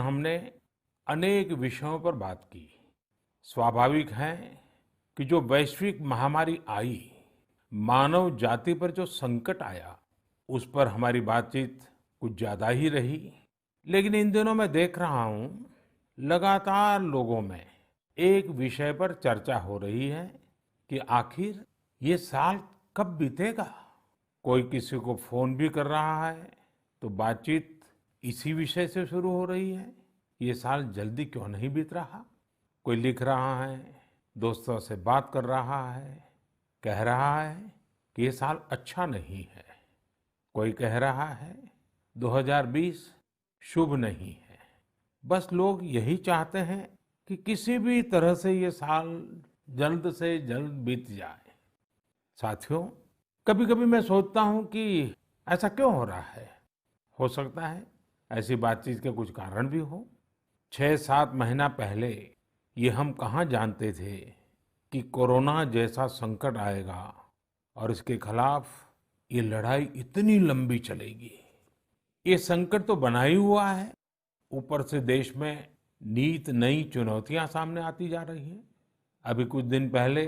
हमने अनेक विषयों पर बात की। स्वाभाविक है कि जो वैश्विक महामारी आई, मानव जाति पर जो संकट आया, उस पर हमारी बातचीत कुछ ज्यादा ही रही। लेकिन इन दिनों मैं देख रहा हूं, लगातार लोगों में एक विषय पर चर्चा हो रही है कि आखिर ये साल कब बीतेगा। कोई किसी को फोन भी कर रहा है तो बातचीत इसी विषय से शुरू हो रही है, ये साल जल्दी क्यों नहीं बीत रहा। कोई लिख रहा है, दोस्तों से बात कर रहा है, कह रहा है कि ये साल अच्छा नहीं है। कोई कह रहा है 2020 शुभ नहीं है। बस लोग यही चाहते हैं कि किसी भी तरह से ये साल जल्द से जल्द बीत जाए। साथियों, कभी कभी मैं सोचता हूं कि ऐसा क्यों हो रहा है। हो सकता है ऐसी बातचीत के कुछ कारण भी हो। 6-7 महीना पहले ये हम कहाँ जानते थे कि कोरोना जैसा संकट आएगा और इसके खिलाफ ये लड़ाई इतनी लंबी चलेगी। ये संकट तो बना ही हुआ है, ऊपर से देश में नीत नई चुनौतियां सामने आती जा रही हैं। अभी कुछ दिन पहले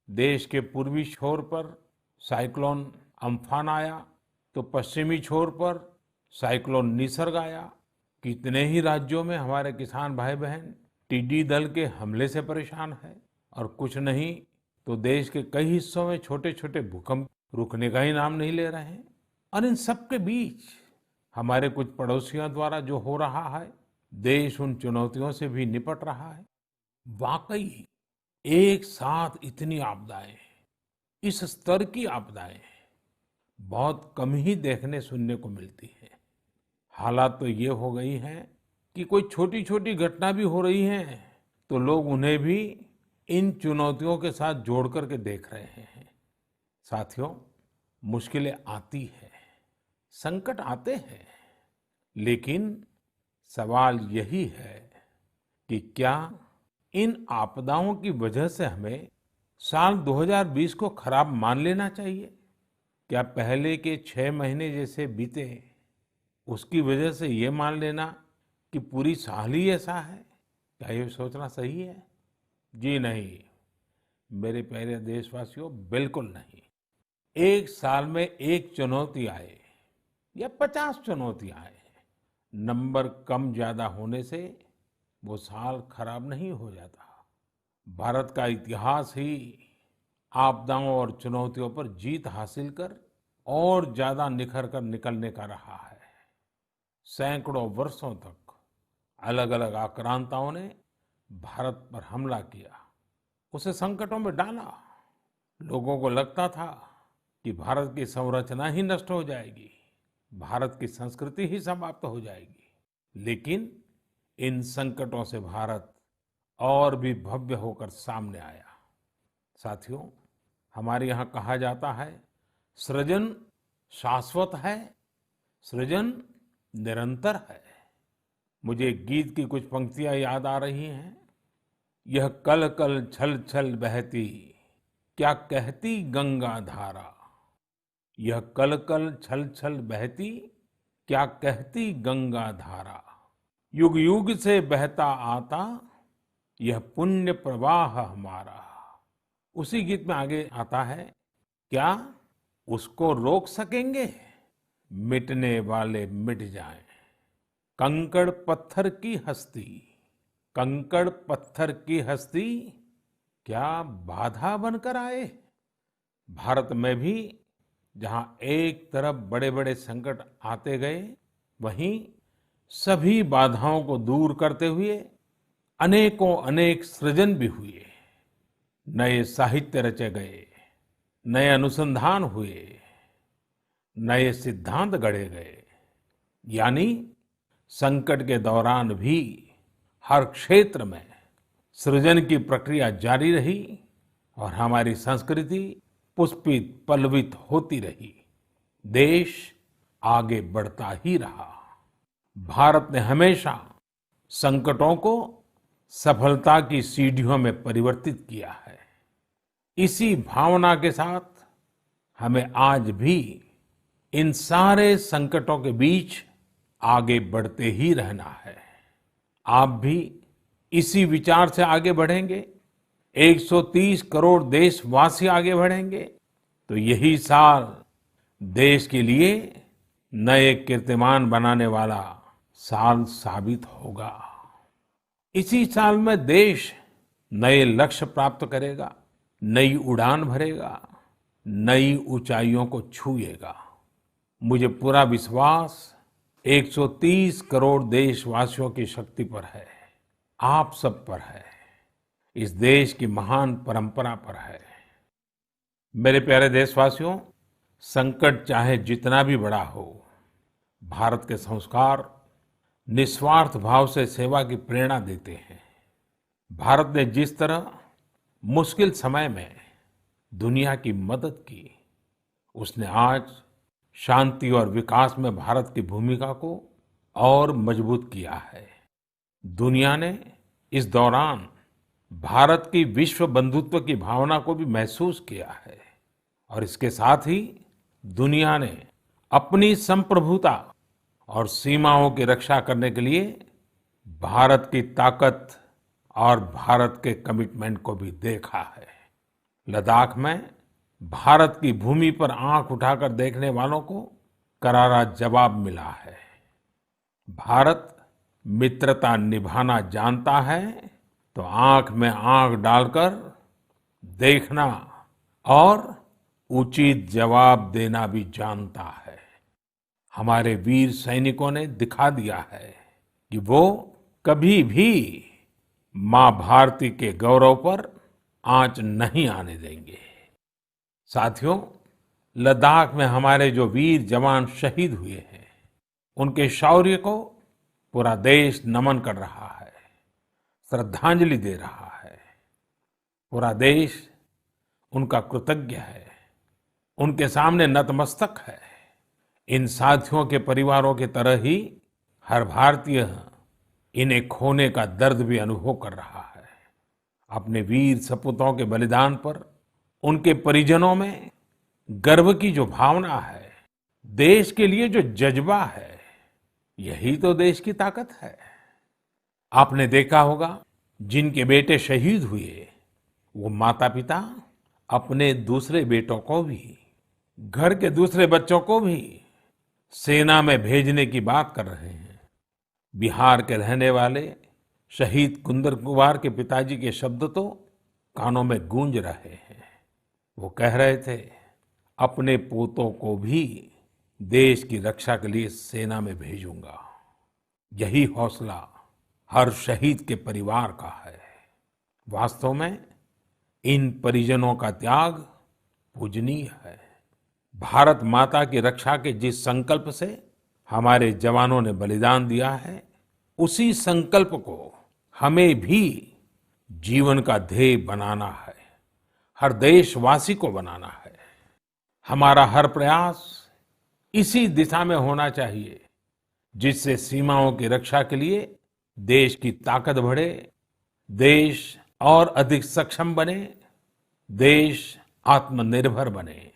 देश के पूर्वी छोर पर साइक्लोन अम्फान आया, तो पश्चिमी छोर पर साइक्लोन निसर्ग आया। कितने ही राज्यों में हमारे किसान भाई बहन टिड्डी दल के हमले से परेशान है, और कुछ नहीं तो देश के कई हिस्सों में छोटे छोटे भूकंप रुकने का ही नाम नहीं ले रहे हैं। और इन सब के बीच हमारे कुछ पड़ोसियों द्वारा जो हो रहा है, देश उन चुनौतियों से भी निपट रहा है। वाकई एक साथ इतनी आपदाएं, इस स्तर की आपदाएं बहुत कम ही देखने सुनने को मिलती है। हालात तो ये हो गई हैं कि कोई छोटी छोटी घटना भी हो रही है तो लोग उन्हें भी इन चुनौतियों के साथ जोड़ करके देख रहे हैं। साथियों, मुश्किलें आती है, संकट आते हैं, लेकिन सवाल यही है कि क्या इन आपदाओं की वजह से हमें साल 2020 को खराब मान लेना चाहिए। क्या पहले के 6 महीने जैसे बीते, उसकी वजह से ये मान लेना कि पूरी साल ही ऐसा है, क्या ये सोचना सही है? जी नहीं, मेरे प्यारे देशवासियों, बिल्कुल नहीं। एक साल में एक चुनौती आए या 50 चुनौती आए, नंबर कम ज्यादा होने से वो साल खराब नहीं हो जाता। भारत का इतिहास ही आपदाओं और चुनौतियों पर जीत हासिल कर और ज्यादा निखर कर निकलने का रहा है। सैकड़ों वर्षों तक अलग अलग आक्रांताओं ने भारत पर हमला किया, उसे संकटों में डाला। लोगों को लगता था कि भारत की संरचना ही नष्ट हो जाएगी, भारत की संस्कृति ही समाप्त हो जाएगी। लेकिन इन संकटों से भारत और भी भव्य होकर सामने आया। साथियों, हमारे यहाँ कहा जाता है, सृजन शाश्वत है, सृजन निरंतर है। मुझे गीत की कुछ पंक्तियां याद आ रही हैं। यह कल कल छल छल बहती, क्या कहती गंगा धारा। यह कल कल छल छल बहती, क्या कहती गंगा धारा। युग युग से बहता आता, यह पुण्य प्रवाह हमारा। उसी गीत में आगे आता है, क्या उसको रोक सकेंगे, मिटने वाले मिट जाएं। कंकड़ पत्थर की हस्ती, कंकड़ पत्थर की हस्ती, क्या बाधा बनकर आए। भारत में भी जहां एक तरफ बड़े बड़े संकट आते गए, वहीं सभी बाधाओं को दूर करते हुए अनेकों अनेक सृजन भी हुए। नए साहित्य रचे गए, नए अनुसंधान हुए, नए सिद्धांत गढ़े गए। यानी संकट के दौरान भी हर क्षेत्र में सृजन की प्रक्रिया जारी रही और हमारी संस्कृति पुष्पित पल्लवित होती रही। देश आगे बढ़ता ही रहा। भारत ने हमेशा संकटों को सफलता की सीढ़ियों में परिवर्तित किया है। इसी भावना के साथ हमें आज भी इन सारे संकटों के बीच आगे बढ़ते ही रहना है। आप भी इसी विचार से आगे बढ़ेंगे, 130 करोड़ देशवासी आगे बढ़ेंगे, तो यही साल देश के लिए नए कीर्तिमान बनाने वाला साल साबित होगा। इसी साल में देश नए लक्ष्य प्राप्त करेगा, नई उड़ान भरेगा, नई ऊंचाइयों को छुएगा। मुझे पूरा विश्वास 130 करोड़ देशवासियों की शक्ति पर है, आप सब पर है, इस देश की महान परंपरा पर है। मेरे प्यारे देशवासियों, संकट चाहे जितना भी बड़ा हो, भारत के संस्कार निस्वार्थ भाव से सेवा की प्रेरणा देते हैं। भारत ने जिस तरह मुश्किल समय में दुनिया की मदद की, उसने आज शांति और विकास में भारत की भूमिका को और मजबूत किया है। दुनिया ने इस दौरान भारत की विश्व बंधुत्व की भावना को भी महसूस किया है और इसके साथ ही दुनिया ने अपनी संप्रभुता और सीमाओं की रक्षा करने के लिए भारत की ताकत और भारत के कमिटमेंट को भी देखा है। लद्दाख में भारत की भूमि पर आंख उठाकर देखने वालों को करारा जवाब मिला है। भारत मित्रता निभाना जानता है तो आंख में आंख डालकर देखना और उचित जवाब देना भी जानता है। हमारे वीर सैनिकों ने दिखा दिया है कि वो कभी भी मां भारती के गौरव पर आंच नहीं आने देंगे। साथियों, लद्दाख में हमारे जो वीर जवान शहीद हुए हैं, उनके शौर्य को पूरा देश नमन कर रहा है, श्रद्धांजलि दे रहा है। पूरा देश उनका कृतज्ञ है, उनके सामने नतमस्तक है। इन साथियों के परिवारों की तरह ही हर भारतीय इन्हें खोने का दर्द भी अनुभव कर रहा है। अपने वीर सपूतों के बलिदान पर उनके परिजनों में गर्व की जो भावना है, देश के लिए जो जज्बा है, यही तो देश की ताकत है। आपने देखा होगा, जिनके बेटे शहीद हुए, वो माता पिता अपने दूसरे बेटों को भी, घर के दूसरे बच्चों को भी सेना में भेजने की बात कर रहे हैं। बिहार के रहने वाले शहीद कुंदन कुमार के पिताजी के शब्द तो कानों में गूंज रहे हैं। वो कह रहे थे, अपने पोतों को भी देश की रक्षा के लिए सेना में भेजूंगा। यही हौसला हर शहीद के परिवार का है। वास्तव में इन परिजनों का त्याग पूजनीय है। भारत माता की रक्षा के जिस संकल्प से हमारे जवानों ने बलिदान दिया है, उसी संकल्प को हमें भी जीवन का ध्येय बनाना है, हर देशवासी को बनाना है। हमारा हर प्रयास इसी दिशा में होना चाहिए, जिससे सीमाओं की रक्षा के लिए देश की ताकत बढ़े, देश और अधिक सक्षम बने, देश आत्मनिर्भर बने।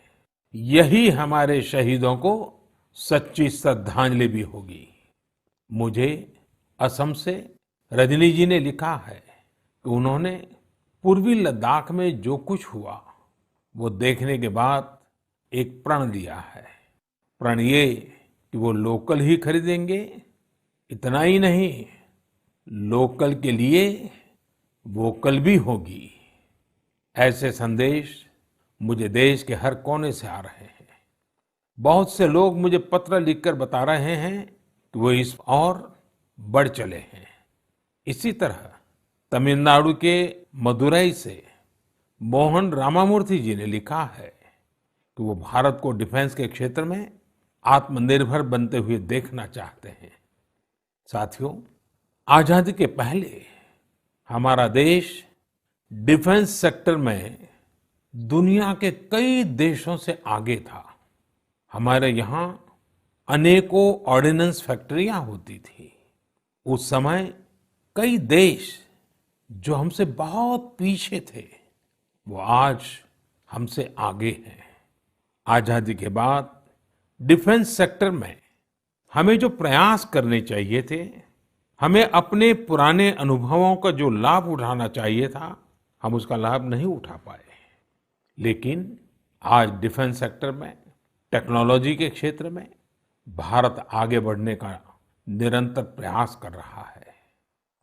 यही हमारे शहीदों को सच्ची श्रद्धांजलि भी होगी। मुझे असम से रजनी जी ने लिखा है कि उन्होंने पूर्वी लद्दाख में जो कुछ हुआ, वो देखने के बाद एक प्रण लिया है। प्रण ये कि वो लोकल ही खरीदेंगे, इतना ही नहीं, लोकल के लिए वोकल भी होगी। ऐसे संदेश मुझे देश के हर कोने से आ रहे हैं। बहुत से लोग मुझे पत्र लिखकर बता रहे हैं कि वो इस और बढ़ चले हैं। इसी तरह तमिलनाडु के मदुरई से मोहन रामामूर्ति जी ने लिखा है कि वो भारत को डिफेंस के क्षेत्र में आत्मनिर्भर बनते हुए देखना चाहते हैं। साथियों, आजादी के पहले हमारा देश डिफेंस सेक्टर में दुनिया के कई देशों से आगे था। हमारे यहाँ अनेकों ऑर्डिनेंस फैक्ट्रियां होती थी। उस समय कई देश जो हमसे बहुत पीछे थे, वो आज हमसे आगे हैं। आजादी के बाद डिफेंस सेक्टर में हमें जो प्रयास करने चाहिए थे, हमें अपने पुराने अनुभवों का जो लाभ उठाना चाहिए था, हम उसका लाभ नहीं उठा पाए। लेकिन आज डिफेंस सेक्टर में, टेक्नोलॉजी के क्षेत्र में भारत आगे बढ़ने का निरंतर प्रयास कर रहा है।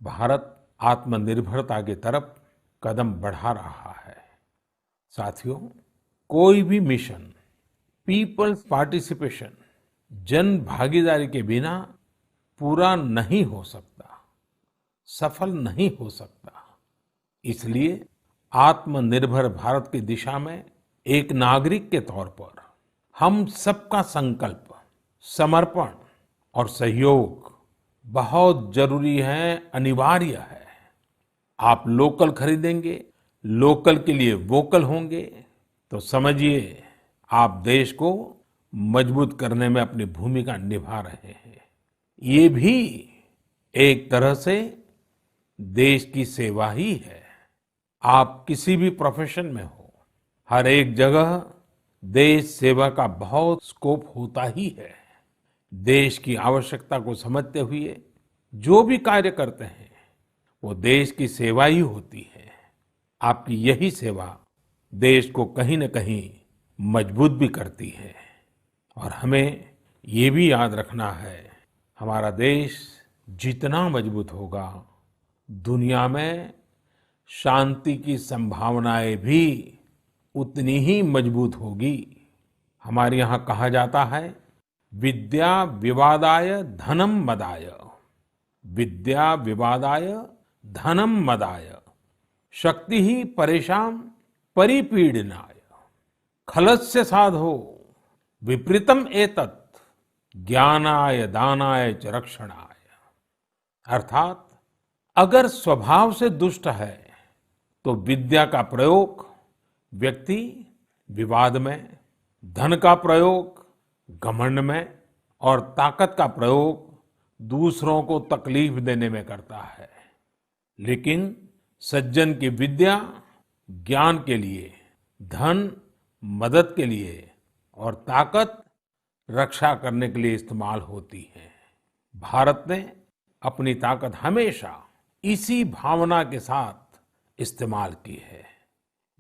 भारत आत्मनिर्भरता की तरफ कदम बढ़ा रहा है। साथियों, कोई भी मिशन पीपल्स पार्टिसिपेशन, जन भागीदारी के बिना पूरा नहीं हो सकता, सफल नहीं हो सकता। इसलिए आत्मनिर्भर भारत की दिशा में एक नागरिक के तौर पर हम सबका संकल्प, समर्पण और सहयोग बहुत जरूरी है, अनिवार्य है। आप लोकल खरीदेंगे, लोकल के लिए वोकल होंगे, तो समझिए आप देश को मजबूत करने में अपनी भूमिका निभा रहे हैं। ये भी एक तरह से देश की सेवा ही है। आप किसी भी प्रोफेशन में हो, हर एक जगह देश सेवा का बहुत स्कोप होता ही है। देश की आवश्यकता को समझते हुए जो भी कार्य करते हैं, वो देश की सेवा ही होती है। आपकी यही सेवा देश को कहीं न कहीं मजबूत भी करती है। और हमें ये भी याद रखना है, हमारा देश जितना मजबूत होगा, दुनिया में शांति की संभावनाएं भी उतनी ही मजबूत होगी। हमारे यहाँ कहा जाता है, विद्या विवादाय धनम मदाय, विद्या विवादाय धनम मदाय, शक्ति ही परेशान परिपीडनाय, खलस्य साधो विपरीतम एतत्, ज्ञानाय दानाय च रक्षणाय। अर्थात अगर स्वभाव से दुष्ट है तो विद्या का प्रयोग व्यक्ति विवाद में, धन का प्रयोग घमंड में और ताकत का प्रयोग दूसरों को तकलीफ देने में करता है। लेकिन सज्जन की विद्या ज्ञान के लिए, धन मदद के लिए और ताकत रक्षा करने के लिए इस्तेमाल होती है। भारत ने अपनी ताकत हमेशा इसी भावना के साथ इस्तेमाल की है।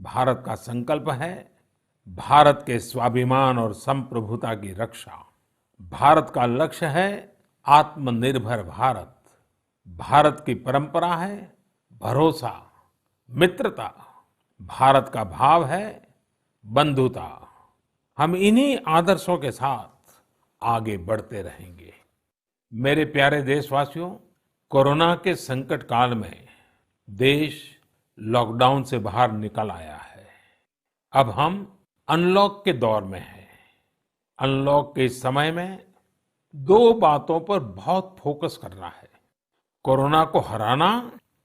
भारत का संकल्प है भारत के स्वाभिमान और संप्रभुता की रक्षा। भारत का लक्ष्य है आत्मनिर्भर भारत। भारत की परंपरा है भरोसा, मित्रता। भारत का भाव है बंधुता। हम इन्हीं आदर्शों के साथ आगे बढ़ते रहेंगे। मेरे प्यारे देशवासियों, कोरोना के संकट काल में देश लॉकडाउन से बाहर निकल आया है। अब हम अनलॉक के दौर में हैं। अनलॉक के इस समय में दो बातों पर बहुत फोकस करना है: कोरोना को हराना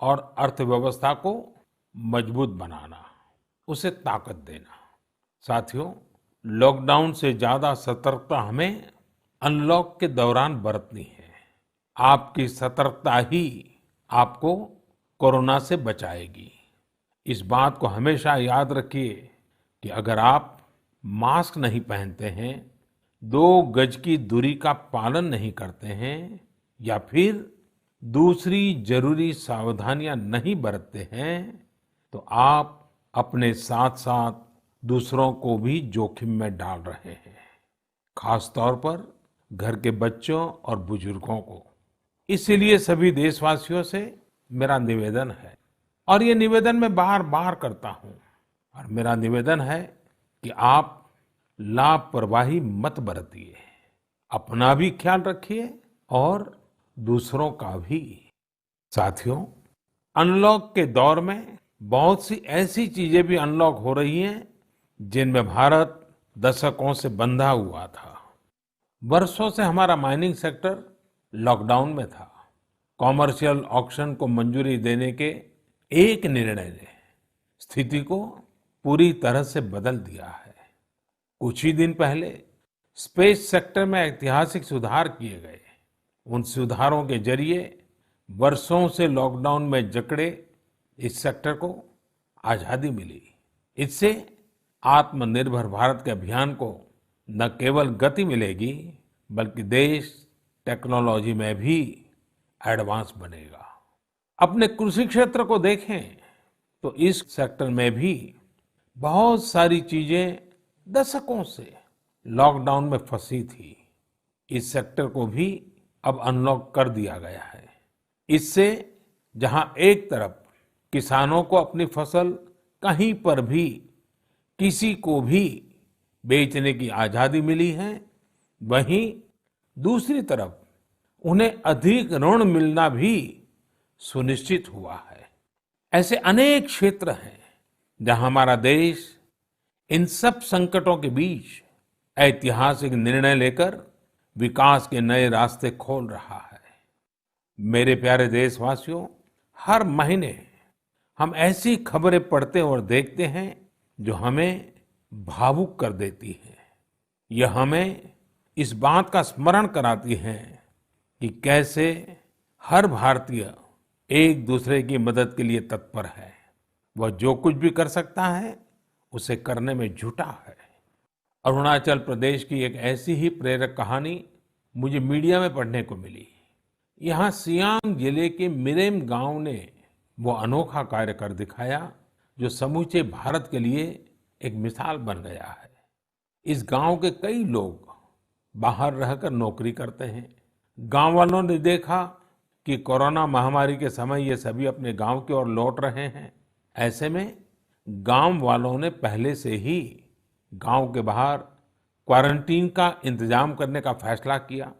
और अर्थव्यवस्था को मजबूत बनाना, उसे ताकत देना। साथियों, लॉकडाउन से ज्यादा सतर्कता हमें अनलॉक के दौरान बरतनी है। आपकी सतर्कता ही आपको कोरोना से बचाएगी। इस बात को हमेशा याद रखिए कि अगर आप मास्क नहीं पहनते हैं, 2 गज की दूरी का पालन नहीं करते हैं या फिर दूसरी जरूरी सावधानियां नहीं बरतते हैं, तो आप अपने साथ साथ दूसरों को भी जोखिम में डाल रहे हैं, खास तौर पर घर के बच्चों और बुजुर्गों को। इसीलिए सभी देशवासियों से मेरा निवेदन है, और ये निवेदन मैं बार बार करता हूं, और मेरा निवेदन है कि आप लापरवाही मत बरतिए। अपना भी ख्याल रखिए और दूसरों का भी। साथियों, अनलॉक के दौर में बहुत सी ऐसी चीजें भी अनलॉक हो रही हैं जिनमें भारत दशकों से बंधा हुआ था। वर्षों से हमारा माइनिंग सेक्टर लॉकडाउन में था। कॉमर्शियल ऑक्शन को मंजूरी देने के एक निर्णय ने स्थिति को पूरी तरह से बदल दिया है। कुछ ही दिन पहले स्पेस सेक्टर में ऐतिहासिक सुधार किए गए। उन सुधारों के जरिए वर्षों से लॉकडाउन में जकड़े इस सेक्टर को आजादी मिली। इससे आत्मनिर्भर भारत के अभियान को न केवल गति मिलेगी, बल्कि देश टेक्नोलॉजी में भी एडवांस बनेगा। अपने कृषि क्षेत्र को देखें तो इस सेक्टर में भी बहुत सारी चीजें दशकों से लॉकडाउन में फंसी थी। इस सेक्टर को भी अब अनलॉक कर दिया गया है। इससे जहां एक तरफ किसानों को अपनी फसल कहीं पर भी किसी को भी बेचने की आजादी मिली है, वहीं दूसरी तरफ उन्हें अधिक ऋण मिलना भी सुनिश्चित हुआ है। ऐसे अनेक क्षेत्र हैं जहां हमारा देश इन सब संकटों के बीच ऐतिहासिक निर्णय लेकर विकास के नए रास्ते खोल रहा है। मेरे प्यारे देशवासियों, हर महीने हम ऐसी खबरें पढ़ते और देखते हैं जो हमें भावुक कर देती हैं। यह हमें इस बात का स्मरण कराती हैं कि कैसे हर भारतीय एक दूसरे की मदद के लिए तत्पर है। वह जो कुछ भी कर सकता है उसे करने में जुटा है। अरुणाचल प्रदेश की एक ऐसी ही प्रेरक कहानी मुझे मीडिया में पढ़ने को मिली। यहाँ सियांग जिले के मिरेम गांव ने वो अनोखा कार्य कर दिखाया जो समूचे भारत के लिए एक मिसाल बन गया है। इस गांव के कई लोग बाहर रहकर नौकरी करते हैं। गांव वालों ने देखा कि कोरोना महामारी के समय ये सभी अपने गांव की ओर लौट रहे हैं। ऐसे में गांव वालों ने पहले से ही गांव के बाहर क्वारंटीन का इंतजाम करने का फैसला किया।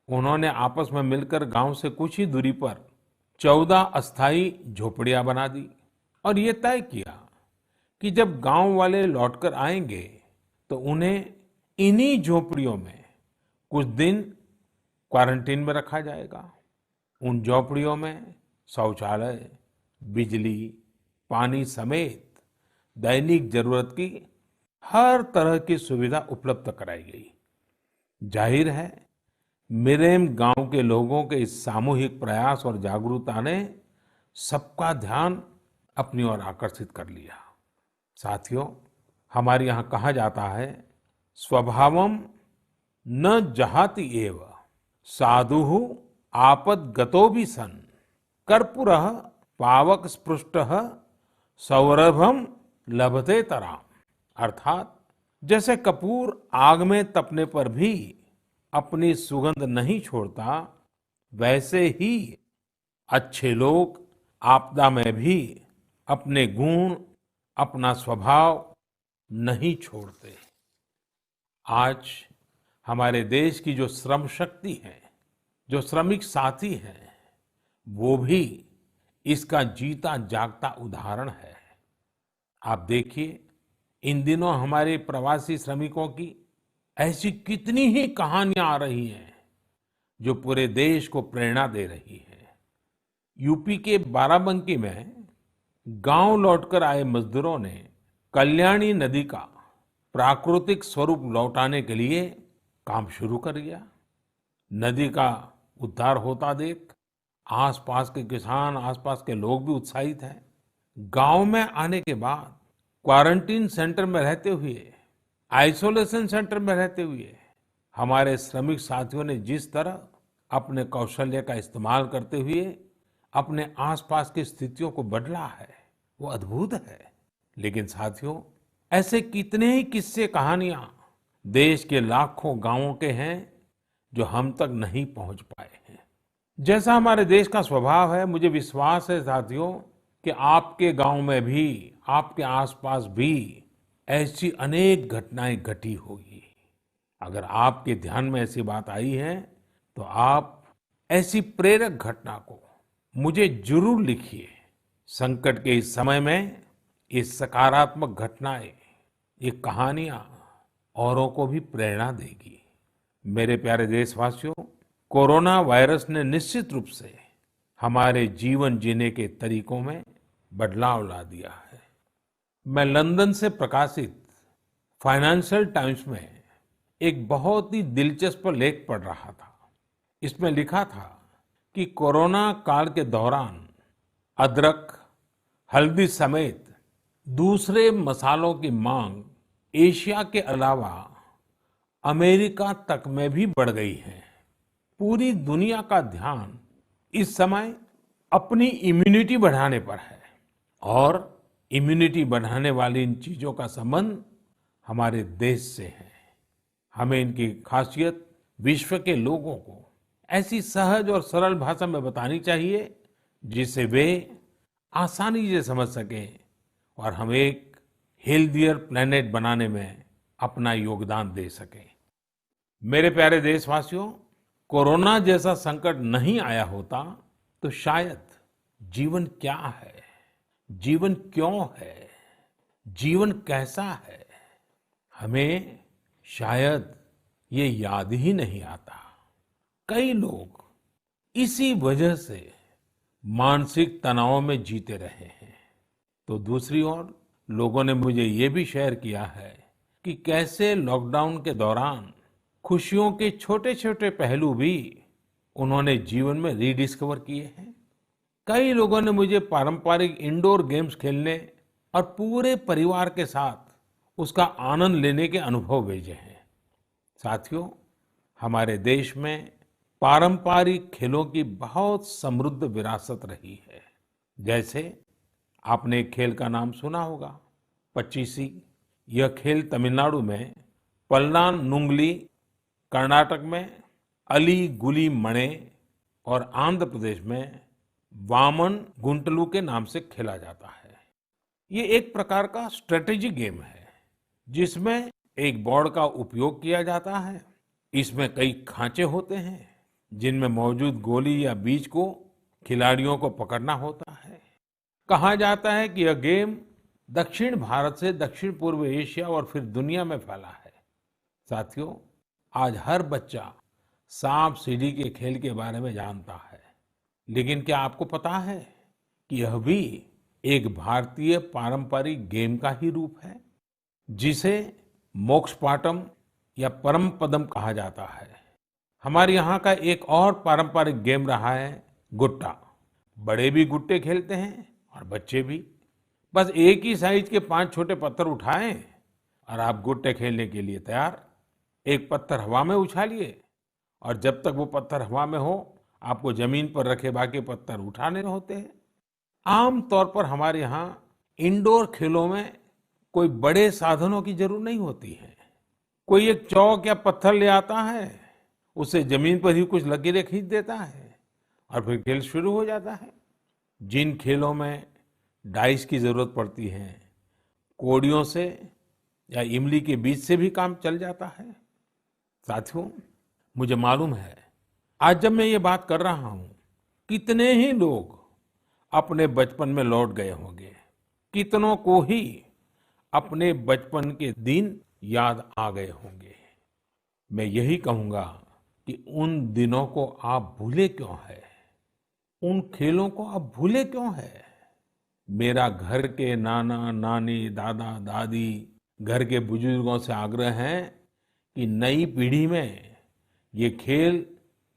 उन्होंने आपस में मिलकर गांव से कुछ ही दूरी पर 14 अस्थायी झोपड़ियां बना दी और ये तय किया कि जब गांव वाले लौटकर आएंगे तो उन्हें इन्हीं झोपड़ियों में कुछ दिन क्वारंटीन में रखा जाएगा। उन झोपड़ियों में शौचालय, बिजली, पानी समेत दैनिक जरूरत की हर तरह की सुविधा उपलब्ध कराई गई। जाहिर है, मिरेम गांव के लोगों के इस सामूहिक प्रयास और जागरूकता ने सबका ध्यान अपनी ओर आकर्षित कर लिया। साथियों, हमारे यहाँ कहा जाता है, स्वभावम न जहाति एव साधुः आपद्गतोऽपि सन् कर्पूरः पावक स्पृष्टः सौरभम लभतेतराम। अर्थात जैसे कपूर आग में तपने पर भी अपनी सुगंध नहीं छोड़ता, वैसे ही अच्छे लोग आपदा में भी अपने गुण, अपना स्वभाव नहीं छोड़ते। आज हमारे देश की जो श्रम शक्ति है, जो श्रमिक साथी हैं, वो भी इसका जीता जागता उदाहरण है। आप देखिए, इन दिनों हमारे प्रवासी श्रमिकों की ऐसी कितनी ही कहानियां आ रही हैं जो पूरे देश को प्रेरणा दे रही है। यूपी के बाराबंकी में गांव लौटकर आए मजदूरों ने कल्याणी नदी का प्राकृतिक स्वरूप लौटाने के लिए काम शुरू कर दिया। नदी का उद्धार होता देख आसपास के किसान, आसपास के लोग भी उत्साहित हैं। गांव में आने के बाद क्वारंटीन सेंटर में रहते हुए, आइसोलेशन सेंटर में रहते हुए हमारे श्रमिक साथियों ने जिस तरह अपने कौशल्य का इस्तेमाल करते हुए अपने आसपास की स्थितियों को बदला है, वो अद्भुत है। लेकिन साथियों, ऐसे कितने ही किस्से, कहानियां देश के लाखों गांवों के हैं जो हम तक नहीं पहुंच पाए हैं। जैसा हमारे देश का स्वभाव है, मुझे विश्वास है साथियों कि आपके गांव में भी, आपके आसपास भी ऐसी अनेक घटनाएं घटी होगी। अगर आपके ध्यान में ऐसी बात आई है तो आप ऐसी प्रेरक घटना को मुझे जरूर लिखिए। संकट के इस समय में ये सकारात्मक घटनाएं, ये कहानियां औरों को भी प्रेरणा देगी। मेरे प्यारे देशवासियों, कोरोना वायरस ने निश्चित रूप से हमारे जीवन जीने के तरीकों में बदलाव ला दिया है। मैं लंदन से प्रकाशित फाइनेंशियल टाइम्स में एक बहुत ही दिलचस्प लेख पढ़ रहा था। इसमें लिखा था कि कोरोना काल के दौरान अदरक, हल्दी समेत दूसरे मसालों की मांग एशिया के अलावा अमेरिका तक में भी बढ़ गई है। पूरी दुनिया का ध्यान इस समय अपनी इम्यूनिटी बढ़ाने पर है और इम्यूनिटी बढ़ाने वाली इन चीजों का संबंध हमारे देश से है। हमें इनकी खासियत विश्व के लोगों को ऐसी सहज और सरल भाषा में बतानी चाहिए जिससे वे आसानी से समझ सकें और हम एक हेल्थियर प्लेनेट बनाने में अपना योगदान दे सकें। मेरे प्यारे देशवासियों, कोरोना जैसा संकट नहीं आया होता तो शायद जीवन क्या है, जीवन क्यों है, जीवन कैसा है, हमें शायद ये याद ही नहीं आता। कई लोग इसी वजह से मानसिक तनाव में जीते रहे हैं। तो दूसरी ओर लोगों ने मुझे ये भी शेयर किया है कि कैसे लॉकडाउन के दौरान खुशियों के छोटे छोटे पहलू भी उन्होंने जीवन में रीडिस्कवर किए हैं। कई लोगों ने मुझे पारंपरिक इंडोर गेम्स खेलने और पूरे परिवार के साथ उसका आनंद लेने के अनुभव भेजे हैं। साथियों, हमारे देश में पारंपरिक खेलों की बहुत समृद्ध विरासत रही है। जैसे आपने एक खेल का नाम सुना होगा, पचीसी। यह खेल तमिलनाडु में पल्लान्गुली, कर्नाटक में अली गुली मणे और आंध्र प्रदेश में वामन गुंटलू के नाम से खेला जाता है। ये एक प्रकार का स्ट्रेटेजी गेम है जिसमें एक बोर्ड का उपयोग किया जाता है। इसमें कई खांचे होते हैं जिनमें मौजूद गोली या बीज को खिलाड़ियों को पकड़ना होता है। कहा जाता है कि यह गेम दक्षिण भारत से दक्षिण पूर्व एशिया और फिर दुनिया में फैला है। साथियों, आज हर बच्चा सांप सीढ़ी के खेल के बारे में जानता है, लेकिन क्या आपको पता है कि यह भी एक भारतीय पारंपरिक गेम का ही रूप है जिसे मोक्ष पाटम या परम पदम कहा जाता है। हमारे यहाँ का एक और पारंपरिक गेम रहा है गुट्टा। बड़े भी गुट्टे खेलते हैं और बच्चे भी। बस एक ही साइज के 5 छोटे पत्थर उठाएं और आप गुट्टे खेलने के लिए तैयार। एक पत्थर हवा में उछालिए और जब तक वो पत्थर हवा में हो आपको जमीन पर रखे बाकी पत्थर उठाने होते हैं। आम तौर पर हमारे यहाँ इंडोर खेलों में कोई बड़े साधनों की जरूरत नहीं होती है। कोई एक चौक या पत्थर ले आता है, उसे जमीन पर ही कुछ लकीरें खींच देता है और फिर खेल शुरू हो जाता है। जिन खेलों में डाइस की जरूरत पड़ती है, कौड़ियों से या इमली के बीज से भी काम चल जाता है। साथियों, मुझे मालूम है आज जब मैं ये बात कर रहा हूं, कितने ही लोग अपने बचपन में लौट गए होंगे, कितनों को ही अपने बचपन के दिन याद आ गए होंगे। मैं यही कहूंगा कि उन दिनों को आप भूले क्यों है, उन खेलों को आप भूले क्यों है। मेरा घर के नाना नानी, दादा दादी, घर के बुजुर्गों से आग्रह है कि नई पीढ़ी में ये खेल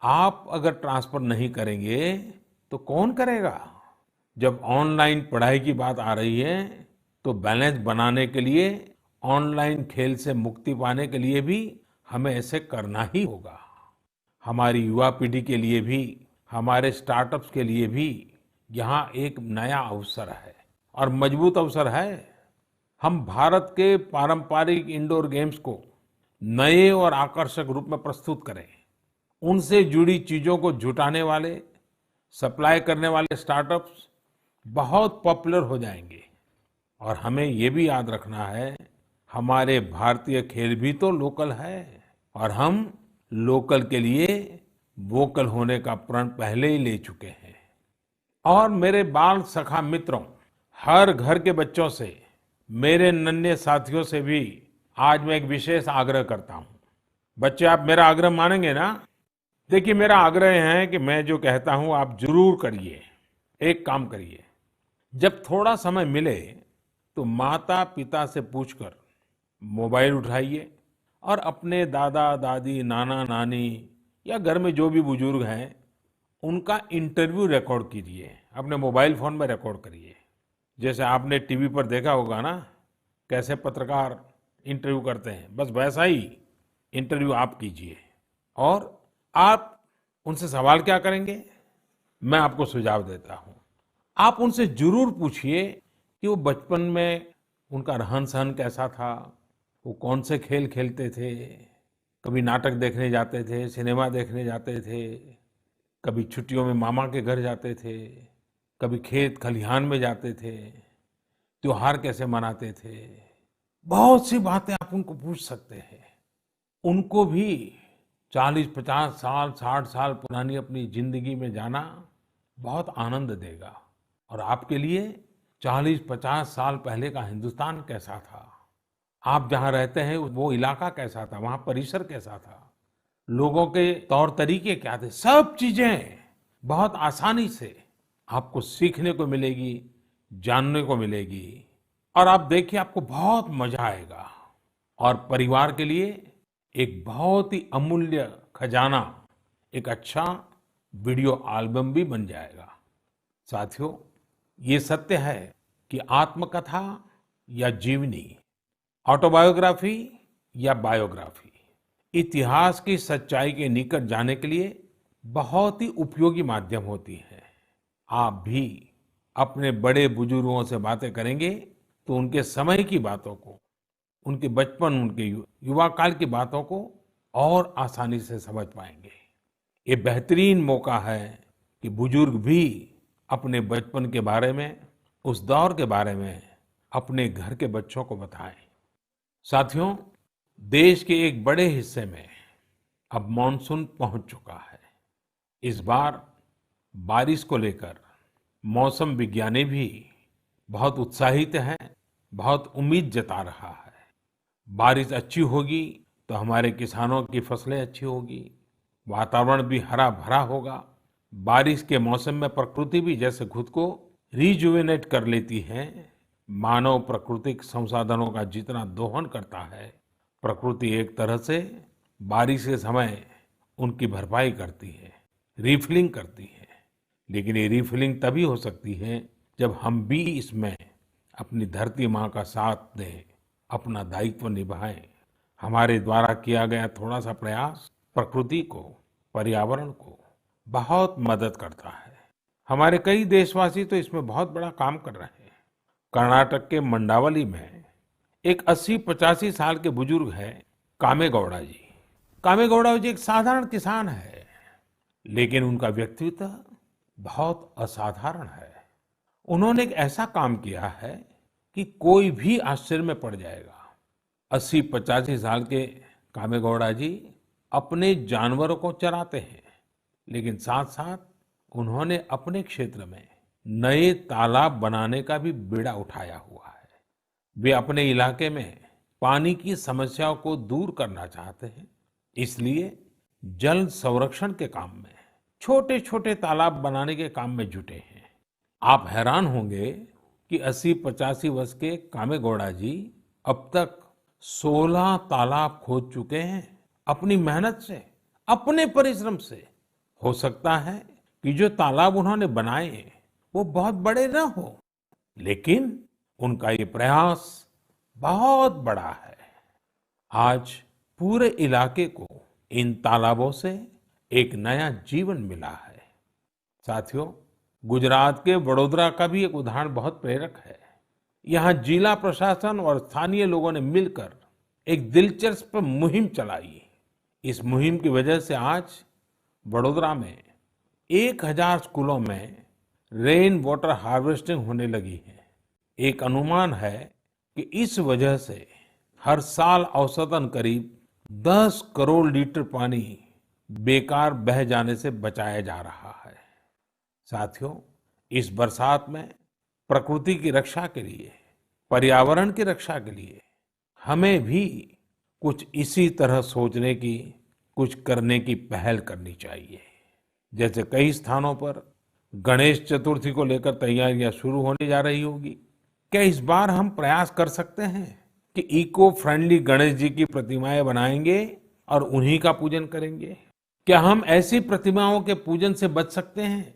आप अगर ट्रांसफर नहीं करेंगे तो कौन करेगा। जब ऑनलाइन पढ़ाई की बात आ रही है तो बैलेंस बनाने के लिए, ऑनलाइन खेल से मुक्ति पाने के लिए भी हमें ऐसे करना ही होगा। हमारी युवा पीढ़ी के लिए भी, हमारे स्टार्टअप्स के लिए भी यहाँ एक नया अवसर है और मजबूत अवसर है। हम भारत के पारंपरिक इंडोर गेम्स को नए और आकर्षक रूप में प्रस्तुत करें। उनसे जुड़ी चीजों को जुटाने वाले, सप्लाई करने वाले स्टार्टअप्स बहुत पॉपुलर हो जाएंगे। और हमें ये भी याद रखना है, हमारे भारतीय खेल भी तो लोकल है और हम लोकल के लिए वोकल होने का प्रण पहले ही ले चुके हैं। और मेरे बाल सखा मित्रों, हर घर के बच्चों से, मेरे नन्हे साथियों से भी आज मैं एक विशेष आग्रह करता हूं। बच्चे, आप मेरा आग्रह मानेंगे ना? देखिए, मेरा आग्रह है कि मैं जो कहता हूं आप जरूर करिए। एक काम करिए, जब थोड़ा समय मिले तो माता पिता से पूछकर मोबाइल उठाइए और अपने दादा दादी, नाना नानी या घर में जो भी बुजुर्ग हैं उनका इंटरव्यू रिकॉर्ड कीजिए। अपने मोबाइल फोन में रिकॉर्ड करिए। जैसे आपने टीवी पर देखा होगा ना, कैसे पत्रकार इंटरव्यू करते हैं, बस वैसा ही इंटरव्यू आप कीजिए। और आप उनसे सवाल क्या करेंगे? मैं आपको सुझाव देता हूँ। आप उनसे जरूर पूछिए कि वो बचपन में उनका रहन-सहन कैसा था, वो कौन से खेल खेलते थे, कभी नाटक देखने जाते थे, सिनेमा देखने जाते थे, कभी छुट्टियों में मामा के घर जाते थे, कभी खेत खलिहान में जाते थे, त्योहार कैसे मनाते थे। बहुत सी बातें आप उनको पूछ सकते हैं। उनको भी 40-50 साल, 60 साल पुरानी अपनी जिंदगी में जाना बहुत आनंद देगा। और आपके लिए 40-50 साल पहले का हिंदुस्तान कैसा था, आप जहाँ रहते हैं वो इलाका कैसा था, वहाँ परिसर कैसा था, लोगों के तौर तरीके क्या थे, सब चीजें बहुत आसानी से आपको सीखने को मिलेगी, जानने को मिलेगी। और आप देखिए आपको बहुत मजा आएगा। और परिवार के लिए एक बहुत ही अमूल्य खजाना, एक अच्छा वीडियो एल्बम भी बन जाएगा। साथियों, ये सत्य है कि आत्मकथा या जीवनी, ऑटोबायोग्राफी या बायोग्राफी, इतिहास की सच्चाई के निकट जाने के लिए बहुत ही उपयोगी माध्यम होती है। आप भी अपने बड़े बुजुर्गों से बातें करेंगे तो उनके समय की बातों को, उनके बचपन, उनके युवा काल की बातों को और आसानी से समझ पाएंगे। ये बेहतरीन मौका है कि बुजुर्ग भी अपने बचपन के बारे में, उस दौर के बारे में अपने घर के बच्चों को बताएं। साथियों, देश के एक बड़े हिस्से में अब मॉनसून पहुंच चुका है। इस बार बारिश को लेकर मौसम विज्ञानी भी बहुत उत्साहित हैं, बहुत उम्मीद जता रहा है। बारिश अच्छी होगी तो हमारे किसानों की फसलें अच्छी होगी, वातावरण भी हरा भरा होगा। बारिश के मौसम में प्रकृति भी जैसे खुद को रिजुवेनेट कर लेती है। मानव प्राकृतिक संसाधनों का जितना दोहन करता है, प्रकृति एक तरह से बारिश के समय उनकी भरपाई करती है, रिफिलिंग करती है। लेकिन ये रिफिलिंग तभी हो सकती है जब हम भी इसमें अपनी धरती माँ का साथ दें, अपना दायित्व निभाएं। हमारे द्वारा किया गया थोड़ा सा प्रयास प्रकृति को, पर्यावरण को बहुत मदद करता है। हमारे कई देशवासी तो इसमें बहुत बड़ा काम कर रहे हैं। कर्नाटक के मंडावली में एक 80-85 साल के बुजुर्ग हैं कामेगौड़ा जी। कामेगौड़ा जी एक साधारण किसान है, लेकिन उनका व्यक्तित्व बहुत असाधारण है। उन्होंने एक ऐसा काम किया है कि कोई भी आश्चर्य में पड़ जाएगा। 80-85 साल के कामेगौड़ा जी अपने जानवरों को चराते हैं, लेकिन साथ साथ उन्होंने अपने क्षेत्र में नए तालाब बनाने का भी बीड़ा उठाया हुआ है। वे अपने इलाके में पानी की समस्याओं को दूर करना चाहते हैं, इसलिए जल संरक्षण के काम में छोटे छोटे तालाब बनाने के काम में जुटे हैं। आप हैरान होंगे कि 80-85 वर्ष के कामेगौड़ा जी अब तक 16 तालाब खोद चुके हैं, अपनी मेहनत से, अपने परिश्रम से। हो सकता है कि जो तालाब उन्होंने बनाए वो बहुत बड़े न हो, लेकिन उनका ये प्रयास बहुत बड़ा है। आज पूरे इलाके को इन तालाबों से एक नया जीवन मिला है। साथियों, गुजरात के वडोदरा का भी एक उदाहरण बहुत प्रेरक है। यहाँ जिला प्रशासन और स्थानीय लोगों ने मिलकर एक दिलचस्प मुहिम चलाई। इस मुहिम की वजह से आज वडोदरा में 1000 स्कूलों में रेन वाटर हार्वेस्टिंग होने लगी है। एक अनुमान है कि इस वजह से हर साल औसतन करीब 10 करोड़ लीटर पानी बेकार बह जाने से बचाया जा रहा है। साथियों, इस बरसात में प्रकृति की रक्षा के लिए, पर्यावरण की रक्षा के लिए हमें भी कुछ इसी तरह सोचने की, कुछ करने की पहल करनी चाहिए। जैसे कई स्थानों पर गणेश चतुर्थी को लेकर तैयारियां शुरू होने जा रही होगी। क्या इस बार हम प्रयास कर सकते हैं कि इको फ्रेंडली गणेश जी की प्रतिमाएं बनाएंगे और उन्हीं का पूजन करेंगे? क्या हम ऐसी प्रतिमाओं के पूजन से बच सकते हैं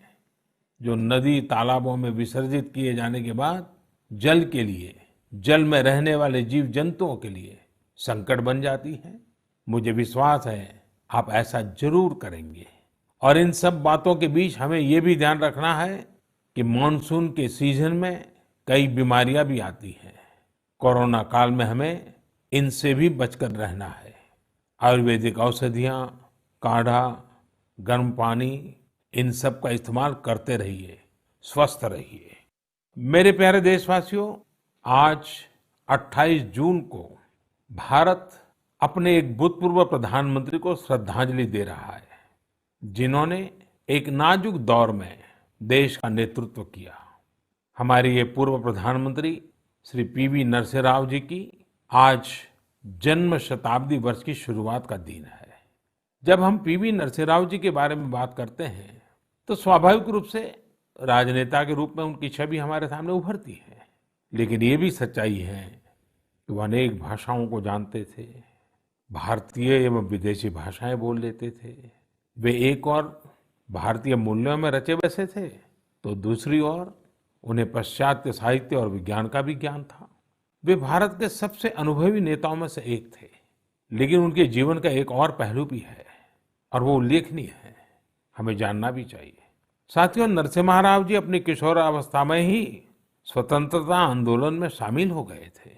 जो नदी तालाबों में विसर्जित किए जाने के बाद जल के लिए, जल में रहने वाले जीव जंतुओं के लिए संकट बन जाती है? मुझे विश्वास है आप ऐसा जरूर करेंगे। और इन सब बातों के बीच हमें ये भी ध्यान रखना है कि मानसून के सीजन में कई बीमारियां भी आती हैं। कोरोना काल में हमें इनसे भी बचकर रहना है। आयुर्वेदिक औषधियां, काढ़ा, गर्म पानी, इन सब का इस्तेमाल करते रहिए, स्वस्थ रहिए। मेरे प्यारे देशवासियों, आज 28 जून को भारत अपने एक भूतपूर्व प्रधानमंत्री को श्रद्धांजलि दे रहा है, जिन्होंने एक नाजुक दौर में देश का नेतृत्व किया। हमारे ये पूर्व प्रधानमंत्री श्री पीवी नरसिम्हा राव जी की आज जन्म शताब्दी वर्ष की शुरुआत का दिन है। जब हम पीवी नरसिम्हा राव जी के बारे में बात करते हैं तो स्वाभाविक रूप से राजनेता के रूप में उनकी छवि हमारे सामने उभरती है, लेकिन ये भी सच्चाई है कि वो अनेक भाषाओं को जानते थे, भारतीय एवं विदेशी भाषाएं बोल लेते थे। वे एक और भारतीय मूल्यों में रचे बसे थे, तो दूसरी ओर उन्हें पाश्चात्य साहित्य और विज्ञान का भी ज्ञान था। वे भारत के सबसे अनुभवी नेताओं में से एक थे, लेकिन उनके जीवन का एक और पहलू भी है और वो उल्लेखनीय है, हमें जानना भी चाहिए। साथियों, नरसिम्हा राव जी अपनी किशोरावस्था में ही स्वतंत्रता आंदोलन में शामिल हो गए थे।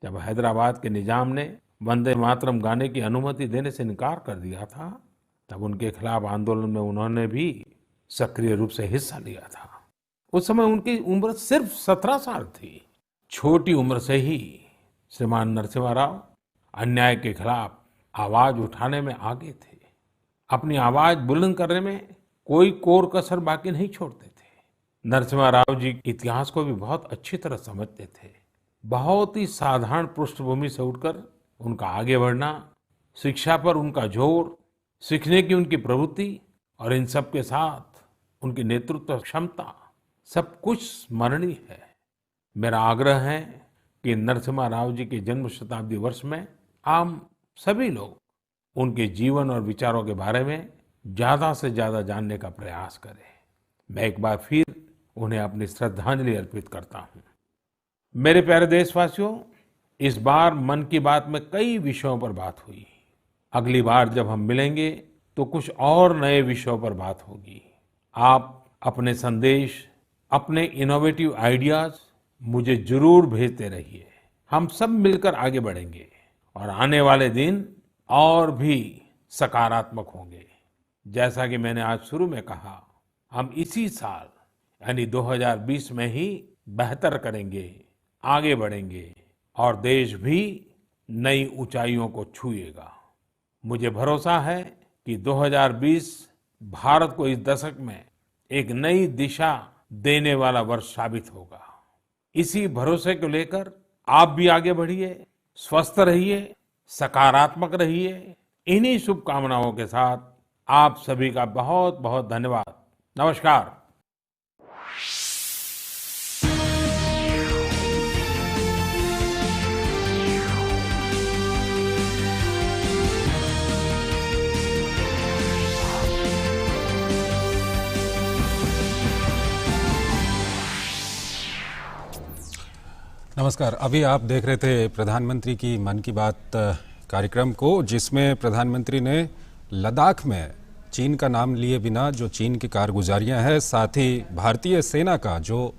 जब हैदराबाद के निजाम ने वंदे मातरम गाने की अनुमति देने से इनकार कर दिया था, तब उनके खिलाफ आंदोलन में उन्होंने भी सक्रिय रूप से हिस्सा लिया था। उस समय उनकी उम्र सिर्फ 17 साल थी। छोटी उम्र से ही श्रीमान नरसिम्हा राव अन्याय के खिलाफ आवाज उठाने में आगे थे। अपनी आवाज बुलंद करने में कोई कोर कसर बाकी नहीं छोड़ते थे। नरसिम्हा राव जी इतिहास को भी बहुत अच्छी तरह समझते थे। बहुत ही साधारण पृष्ठभूमि से उठकर उनका आगे बढ़ना, शिक्षा पर उनका जोर, सीखने की उनकी प्रवृत्ति और इन सब के साथ उनकी नेतृत्व क्षमता, सब कुछ स्मरणीय है। मेरा आग्रह है कि नरसिम्हा राव जी के जन्म शताब्दी वर्ष में हम सभी लोग उनके जीवन और विचारों के बारे में ज्यादा से ज्यादा जानने का प्रयास करें। मैं एक बार फिर उन्हें अपनी श्रद्धांजलि अर्पित करता हूं। मेरे प्यारे देशवासियों, इस बार मन की बात में कई विषयों पर बात हुई। अगली बार जब हम मिलेंगे तो कुछ और नए विषयों पर बात होगी। आप अपने संदेश, अपने इनोवेटिव आइडियाज मुझे जरूर भेजते रहिए। हम सब मिलकर आगे बढ़ेंगे और आने वाले दिन और भी सकारात्मक होंगे। जैसा कि मैंने आज शुरू में कहा, हम इसी साल यानी 2020 में ही बेहतर करेंगे, आगे बढ़ेंगे और देश भी नई ऊंचाइयों को छुएगा। मुझे भरोसा है कि 2020 भारत को इस दशक में एक नई दिशा देने वाला वर्ष साबित होगा। इसी भरोसे को लेकर आप भी आगे बढ़िए, स्वस्थ रहिए, सकारात्मक रहिए। इन्हीं शुभकामनाओं के साथ आप सभी का बहुत बहुत धन्यवाद। नमस्कार। नमस्कार। अभी आप देख रहे थे प्रधानमंत्री की मन की बात कार्यक्रम को, जिसमें प्रधानमंत्री ने लद्दाख में चीन का नाम लिए बिना जो चीन की कारगुजारियां हैं, साथ ही भारतीय सेना का जो